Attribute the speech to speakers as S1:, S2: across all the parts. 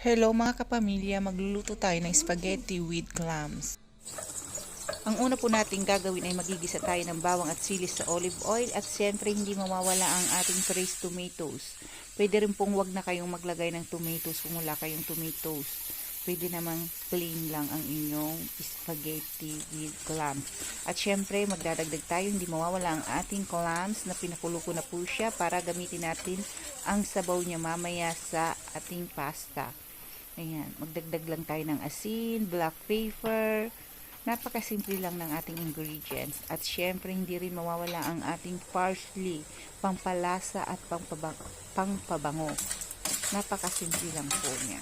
S1: Hello mga kapamilya, magluluto tayo ng spaghetti with clams. Ang una po natin gagawin ay magigisa tayo ng bawang at silis sa olive oil at siyempre hindi mawawala ang ating fresh tomatoes. Pwede rin pong wag na kayong maglagay ng tomatoes kung wala kayong tomatoes. Pwede namang plain lang ang inyong spaghetti with clams. At syempre magdadagdag tayo, hindi mawawala ang ating clams na pinakulo ko na po siya para gamitin natin ang sabaw niya mamaya sa ating pasta. Ayan, magdagdag lang tayo ng asin, black pepper. Napakasimple lang ng ating ingredients. At syempre, hindi rin mawawala ang ating parsley, pampalasa at pangpabango. Napakasimple lang po niya.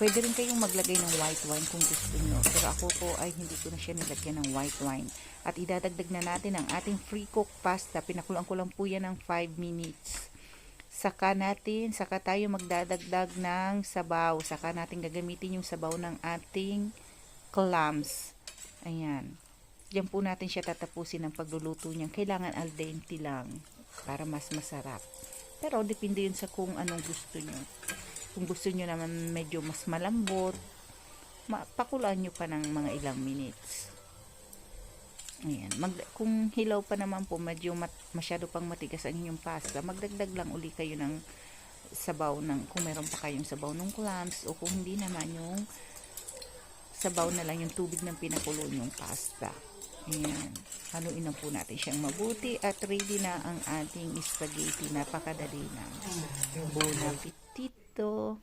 S1: Pwede rin kayong maglagay ng white wine kung gusto nyo. Pero ako po ay hindi ko na siya nilagyan ng white wine. At idadagdag na natin ang ating pre-cooked pasta. Pinakulang ko lang po yan ng 5 minutes. Saka tayo magdadagdag ng sabaw. Saka natin gagamitin yung sabaw ng ating clams. Ayan. Diyan po natin siya tatapusin ang pagluluto niya. Kailangan al dente lang para mas masarap. Pero depende yun sa kung anong gusto nyo. Kung gusto nyo naman medyo mas malambot, pakulaan nyo pa ng mga ilang minutes. Ayan. Kung hilaw pa naman po, medyo masyado pang matigas ang inyong pasta, magdagdag lang uli kayo ng sabaw kung meron pa kayong sabaw ng clams, o kung hindi naman yung sabaw na lang yung tubig ng pinakulo yung pasta. Ayan. Haluin na po natin siyang mabuti at ready na ang ating spaghetti. Napakadali na. Bon appetito!